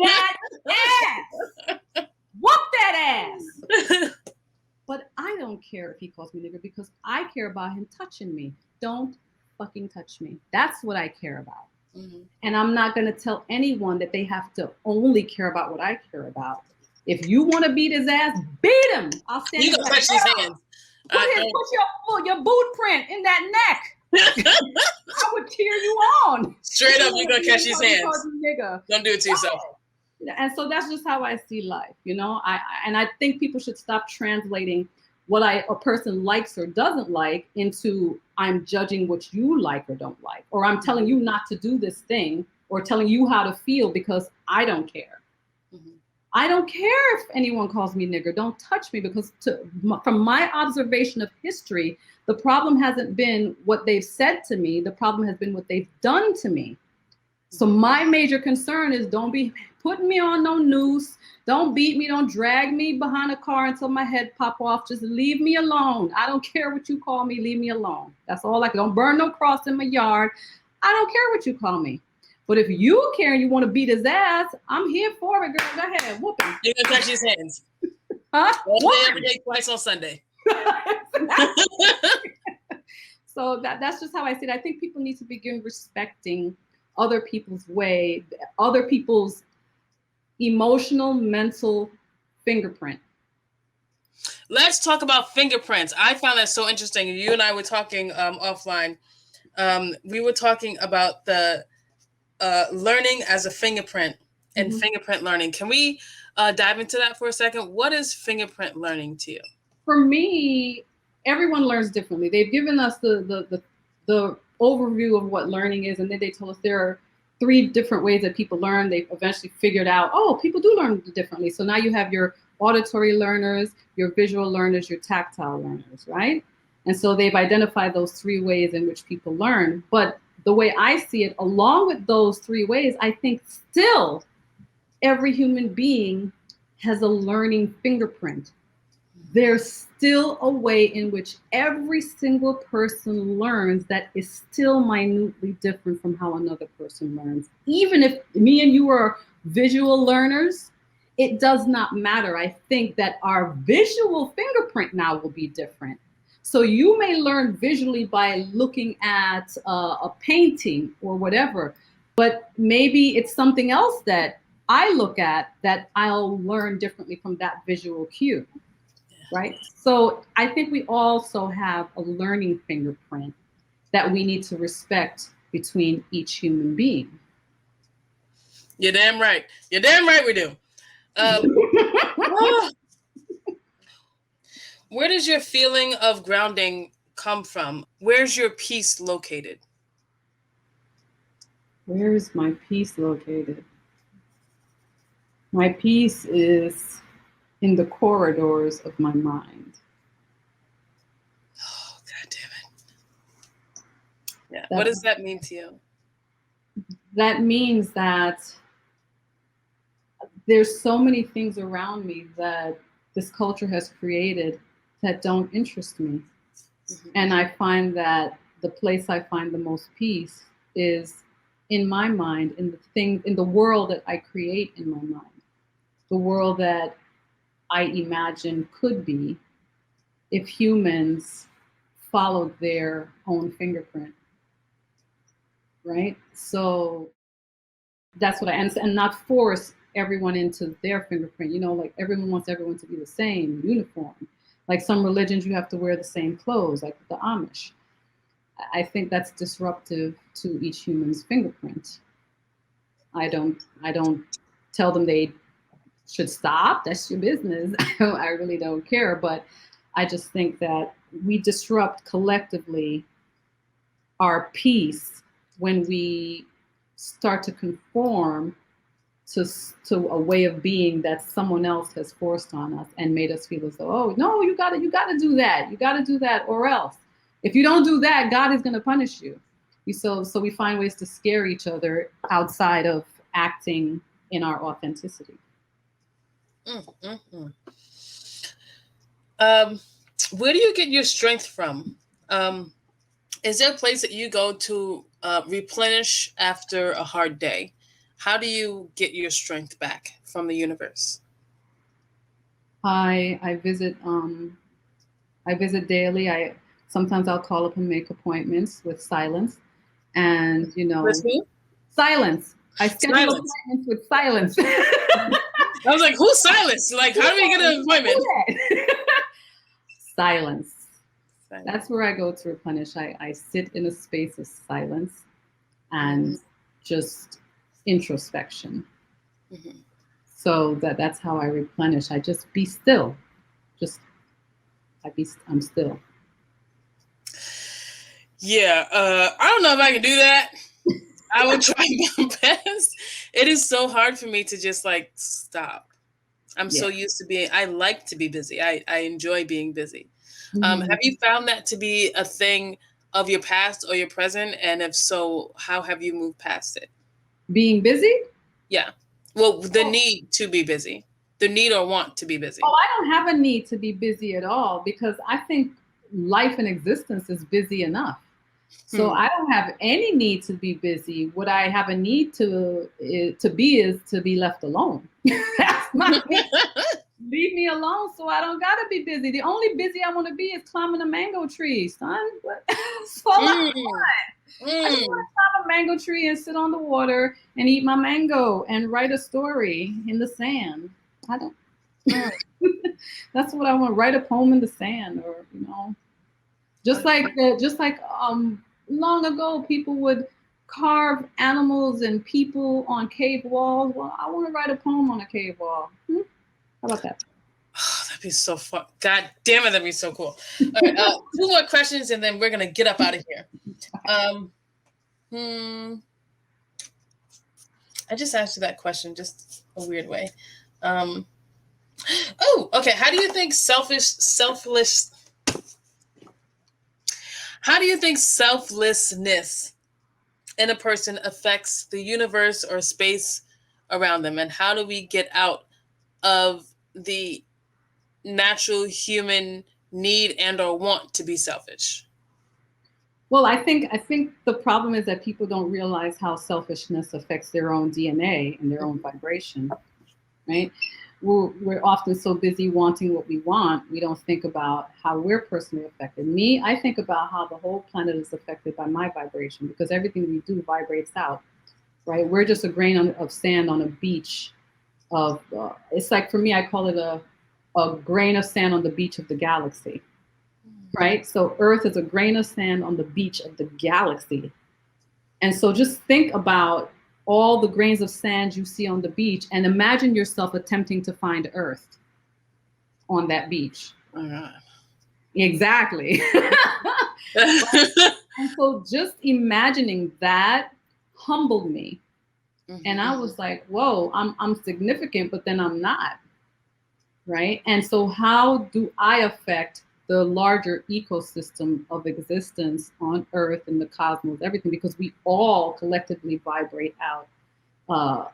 that ass! Whoop that ass! But I don't care if he calls me nigger because I care about him touching me. Don't fucking touch me. That's what I care about. Mm-hmm. And I'm not going to tell anyone that they have to only care about what I care about. If you want to beat his ass, beat him. I'll stand. You can touch his hands. Put your boot print in that neck. I would cheer you on. Straight up, you're gonna catch these hands. Nigga. Don't do it to yourself. And so that's just how I see life, you know. I think people should stop translating what a person likes or doesn't like into I'm judging what you like or don't like, or I'm telling you not to do this thing, or telling you how to feel because I don't care. Mm-hmm. I don't care if anyone calls me nigger. Don't touch me, because from my observation of history, the problem hasn't been what they've said to me. The problem has been what they've done to me. So my major concern is don't be putting me on no noose. Don't beat me. Don't drag me behind a car until my head pop off. Just leave me alone. I don't care what you call me. Leave me alone. That's all. Don't burn no cross in my yard. I don't care what you call me. But if you care and you want to beat his ass, I'm here for it, girl. Go ahead. Whoop him. You're going to touch his hands. Huh? All day, every day, twice on Sunday. So that's just how I see it. I think people need to begin respecting other people's way, other people's emotional, mental fingerprint. Let's talk about fingerprints. I found that so interesting. You and I were talking offline. We were talking about the learning as a fingerprint and fingerprint learning. Can we dive into that for a second? What is fingerprint learning to you? For me, everyone learns differently. They've given us the overview of what learning is, and then they told us there are 3 different ways that people learn. They've eventually figured out, oh, people do learn differently. So now you have your auditory learners, your visual learners, your tactile learners, right? And so they've identified those 3 ways in which people learn. But the way I see it, along with those 3 ways, I think still every human being has a learning fingerprint. There's still a way in which every single person learns that is still minutely different from how another person learns. Even if me and you are visual learners, it does not matter. I think that our visual fingerprint now will be different. So you may learn visually by looking at a painting or whatever, but maybe it's something else that I look at that I'll learn differently from that visual cue. Right? So I think we also have a learning fingerprint that we need to respect between each human being. You're damn right. You're damn right we do. Where does your feeling of grounding come from? Where's your peace located? Where is my peace located? My peace is in the corridors of my mind. Oh, God damn it. Yeah. What does that mean to you? That means that there's so many things around me that this culture has created that don't interest me. Mm-hmm. And I find that the place I find the most peace is in my mind, in the world that I create in my mind, the world that I imagine could be if humans followed their own fingerprint, right? So that's what and not force everyone into their fingerprint. You know, like everyone wants everyone to be the same, uniform. Like some religions, you have to wear the same clothes, like the Amish. I think that's disruptive to each human's fingerprint. I don't tell them they should stop. That's your business. I really don't care. But I just think that we disrupt collectively our peace when we start to conform to a way of being that someone else has forced on us and made us feel as though, oh no, you gotta do that. You gotta do that, or else. If you don't do that, God is gonna punish you. So we find ways to scare each other outside of acting in our authenticity. Where do you get your strength from? Is there a place that you go to replenish after a hard day? How do you get your strength back from the universe? I visit daily. Sometimes I'll call up and make appointments with silence, and with who? Silence. I schedule appointments with silence. I was like, who's silence? Like, how do we get an appointment? Silence. That's where I go to replenish. I sit in a space of silence and just introspection. Mm-hmm. So that's how I replenish. I just be still. Just I'm still. Yeah, I don't know if I can do that. I will try my best. It is so hard for me to just like stop. I'm Yeah. so used to being, I like to be busy. I enjoy being busy. Mm-hmm. Have you found that to be a thing of your past or your present? And if so, how have you moved past it? Being busy? Yeah. Well, the Oh, need to be busy, the need or want to be busy. I don't have a need to be busy at all because I think life and existence is busy enough. So Hmm. I don't have any need to be busy. What I have a need to be is to be left alone. That's my need. Leave me alone so I don't gotta be busy. The only busy I want to be is climbing a mango tree, son. That's all I Mm. want. I just want Mm. to climb a mango tree and sit on the water and eat my mango and write a story in the sand. I don't. Mm. That's what I want. Write a poem in the sand, or just like long ago, people would carve animals and people on cave walls. Well, I want to write a poem on a cave wall. How about that? Oh, that'd be so fun. God damn it, that'd be so cool. All right, two more questions and then we're gonna get up out of here. Um, I just asked you that question just a weird way. Um, oh, okay. How do you think selflessness in a person affects the universe or space around them? And how do we get out of the natural human need and or want to be selfish? Well, I think the problem is that people don't realize how selfishness affects their own DNA and their own vibration, right? We're often so busy wanting what we want, we don't think about how we're personally affected. Me, I think about how the whole planet is affected by my vibration because everything we do vibrates out, right? We're just a grain of sand on a beach of, it's like for me, I call it a grain of sand on the beach of the galaxy, right? So Earth is a grain of sand on the beach of the galaxy. And so just think about all the grains of sand you see on the beach and imagine yourself attempting to find Earth on that beach. Oh, God. Exactly. And so just imagining that humbled me. And I was like, whoa, I'm significant, but then I'm not. Right. And so how do I affect the larger ecosystem of existence on Earth and the cosmos, everything? Because we all collectively vibrate out. Uh,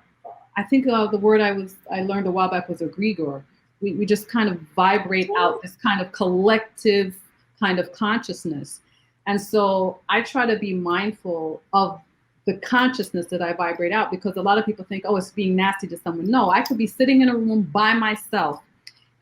I think the word I learned a while back was egregore. We just kind of vibrate out this kind of collective kind of consciousness. And so I try to be mindful of the consciousness that I vibrate out because a lot of people think, oh, it's being nasty to someone. No, I could be sitting in a room by myself.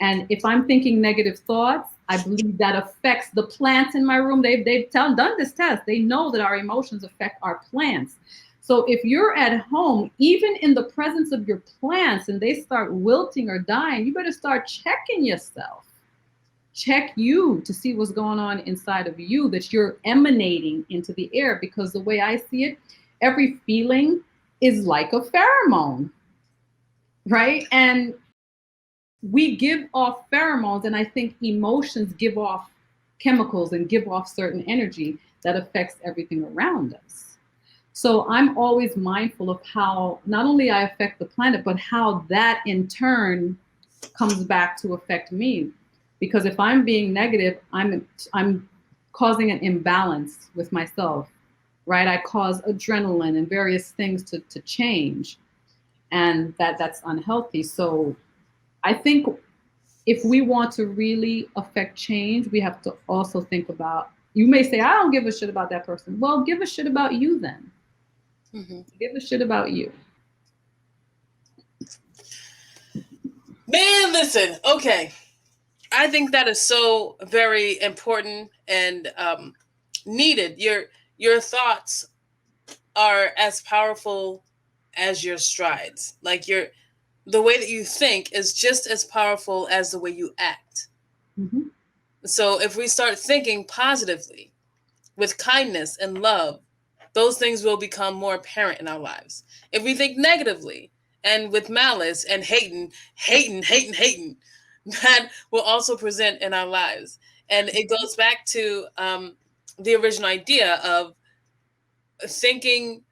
And if I'm thinking negative thoughts, I believe that affects the plants in my room. They've done this test. They know that our emotions affect our plants. So if you're at home, even in the presence of your plants and they start wilting or dying, you better start checking yourself. Check you to see what's going on inside of you that you're emanating into the air. Because the way I see it, every feeling is like a pheromone, right? And we give off pheromones, and I think emotions give off chemicals and give off certain energy that affects everything around us. So I'm always mindful of how not only I affect the planet, but how that in turn comes back to affect me. Because if I'm being negative, I'm causing an imbalance with myself, right? I cause adrenaline and various things to change, and that's unhealthy. So I think if we want to really affect change, we have to also think about, you may say, I don't give a shit about that person. Well, give a shit about you then. Give a shit about you. Man, listen. Okay. I think that is so very important and needed. Your thoughts are as powerful as your strides. Like the way that you think is just as powerful as the way you act. Mm-hmm. So if we start thinking positively, with kindness and love, those things will become more apparent in our lives. If we think negatively and with malice and hating, that will also present in our lives. And it goes back to the original idea of thinking,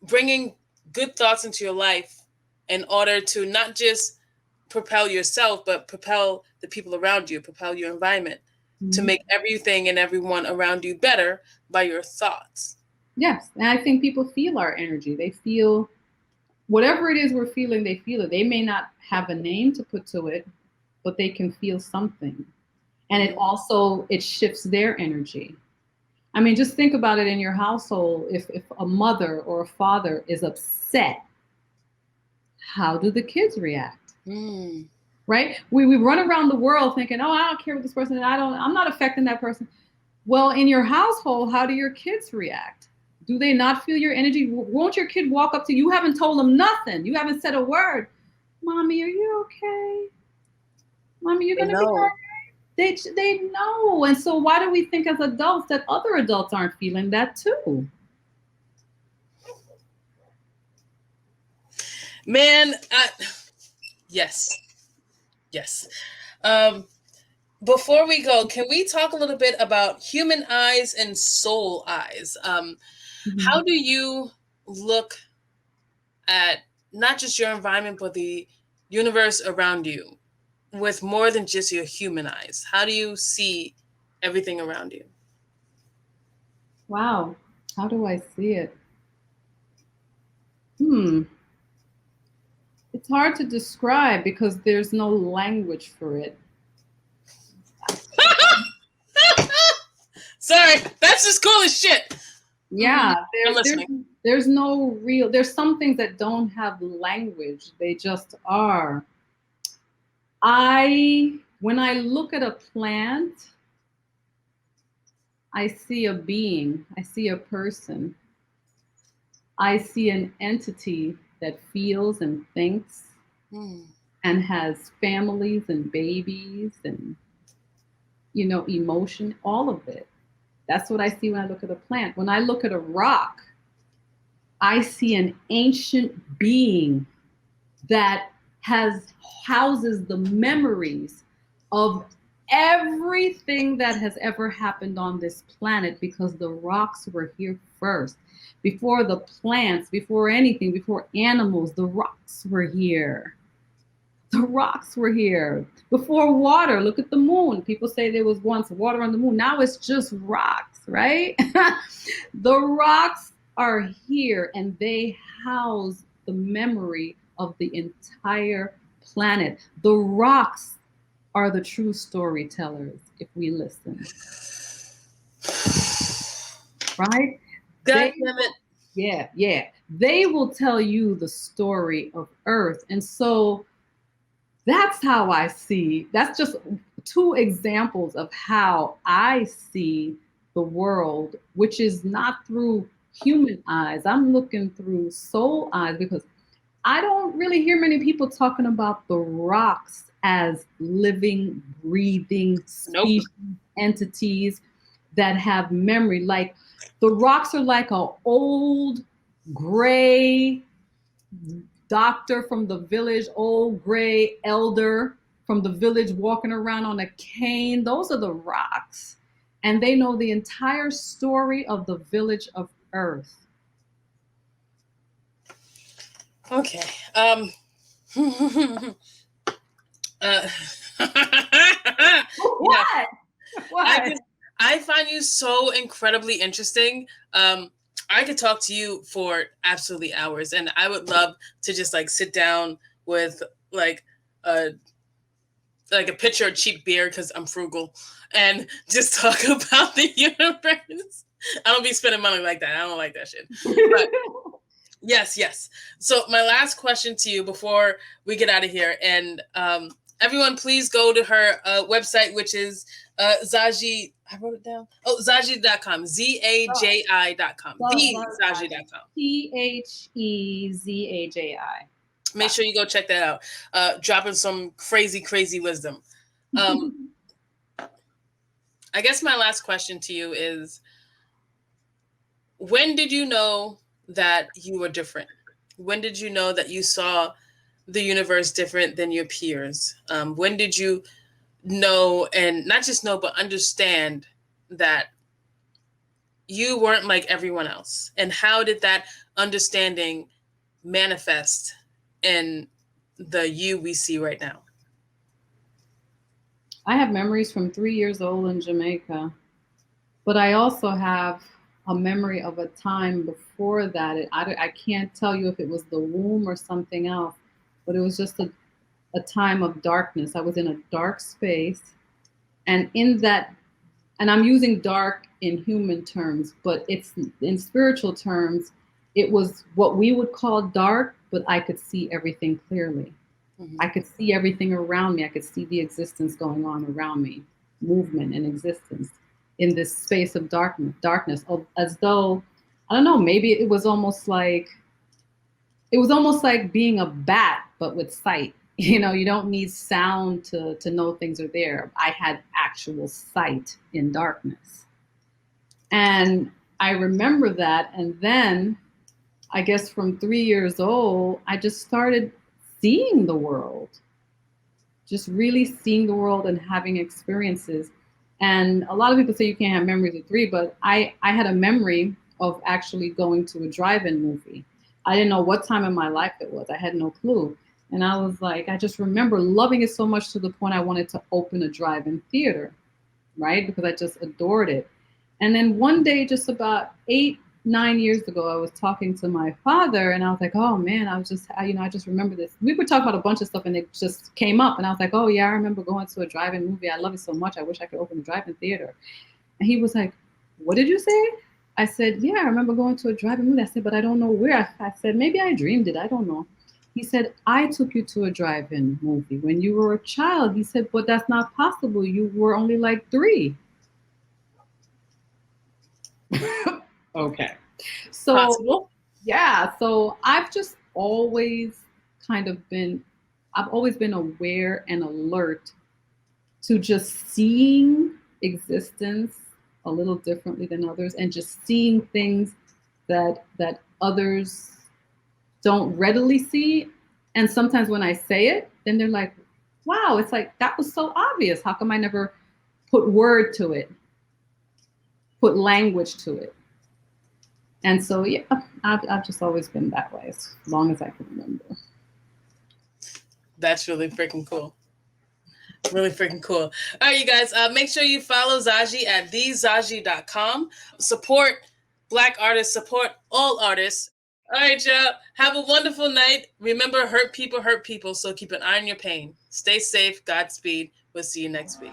bringing good thoughts into your life in order to not just propel yourself, but propel the people around you, propel your environment, to make everything and everyone around you better by your thoughts. Yes. And I think people feel our energy. They feel whatever it is we're feeling, they feel it. They may not have a name to put to it, but they can feel something. And it also, it shifts their energy. I mean, just think about it in your household. If a mother or a father is upset, how do the kids react? Right? We run around the world thinking, oh, I don't care what this person is. I'm not affecting that person. Well, in your household, how do your kids react? Do they not feel your energy? Won't your kid walk up to you? You haven't told them nothing. You haven't said a word. Mommy, are you okay? Mommy, you're going to be all right? They know. And so why do we think as adults that other adults aren't feeling that too? Man, yes. Before we go, can we talk a little bit about human eyes and soul eyes? How do you look at not just your environment, but the universe around you with more than just your human eyes? How do you see everything around you? Wow. How do I see it? It's hard to describe because there's no language for it. Sorry, that's just cool as shit. Yeah, there's no real, there's some things that don't have language. They just are. When I look at a plant, I see a being, I see a person, I see an entity that feels and thinks and has families and babies and, emotion, all of it. That's what I see when I look at a plant. When I look at a rock, I see an ancient being that houses the memories of everything that has ever happened on this planet, because the rocks were here first. Before the plants, before anything, before animals, the rocks were here. The rocks were here. Before water, look at the moon. People say there was once water on the moon. Now it's just rocks, right? The rocks are here and they house the memory of the entire planet. The rocks are the true storytellers if we listen. Right? God damn it. Yeah. They will tell you the story of Earth. And so that's how I see. That's just two examples of how I see the world, which is not through human eyes. I'm looking through soul eyes, because I don't really hear many people talking about the rocks as living, breathing species, entities that have memory. Like the rocks are like an old gray doctor from the village, old gray elder from the village walking around on a cane. Those are the rocks. And they know the entire story of the village of Earth. Okay. What? What? I find you so incredibly interesting. I could talk to you for absolutely hours, and I would love to just like sit down with like a pitcher of cheap beer, because I'm frugal, and just talk about the universe. I don't be spending money like that. I don't like that shit. But yes. So my last question to you before we get out of here, and everyone, please go to her website, which is Zaji. I wrote it down. Oh, Zaji.com. Zaji.com. Zaji.com. Thezaji. Make sure you go check that out. Dropping some crazy wisdom. I guess my last question to you is, when did you know that you were different? When did you know that you saw the universe different than your peers? When did you know, and not just know, but understand that you weren't like everyone else? And how did that understanding manifest in the you we see right now? I have memories from 3 years old in Jamaica, but I also have a memory of a time before that. I can't tell you if it was the womb or something else, but it was just a time of darkness. I was in a dark space, and in that, and I'm using dark in human terms, but it's in spiritual terms, it was what we would call dark, but I could see everything clearly. I could see everything around me. I could see the existence going on around me, movement and existence in this space of darkness, as though, I don't know, maybe it was almost like being a bat, but with sight. You don't need sound to know things are there. I had actual sight in darkness. And I remember that. And then I guess from 3 years old, I just started seeing the world, just really seeing the world and having experiences. And a lot of people say you can't have memories of three, but I had a memory of actually going to a drive-in movie. I didn't know what time in my life it was. I had no clue. And I was like, I just remember loving it so much to the point I wanted to open a drive-in theater, right? Because I just adored it. And then one day, just about 8, 9 years ago, I was talking to my father, and I was like, "Oh man, I just remember this." We were talking about a bunch of stuff, and it just came up, and I was like, "Oh yeah, I remember going to a drive-in movie. I love it so much. I wish I could open a drive-in theater." And he was like, "What did you say?" I said, "Yeah, I remember going to a drive-in movie." I said, "But I don't know where." I said, "Maybe I dreamed it. I don't know." He said, "I took you to a drive-in movie when you were a child." He said, "But that's not possible. You were only like 3." Okay. So, Possible. yeah, so kind of been, I've always been aware and alert to just seeing existence a little differently than others, and just seeing things that others don't readily see. And sometimes when I say it, then they're like, wow, it's like, that was so obvious. How come I never put word to it, put language to it? And so, yeah, I've just always been that way as long as I can remember. That's really freaking cool. Really freaking cool. All right, you guys, make sure you follow Zaji at thezaji.com. Support Black artists, support all artists. All right, y'all. Have a wonderful night. Remember, hurt people hurt people, so keep an eye on your pain. Stay safe. Godspeed. We'll see you next week.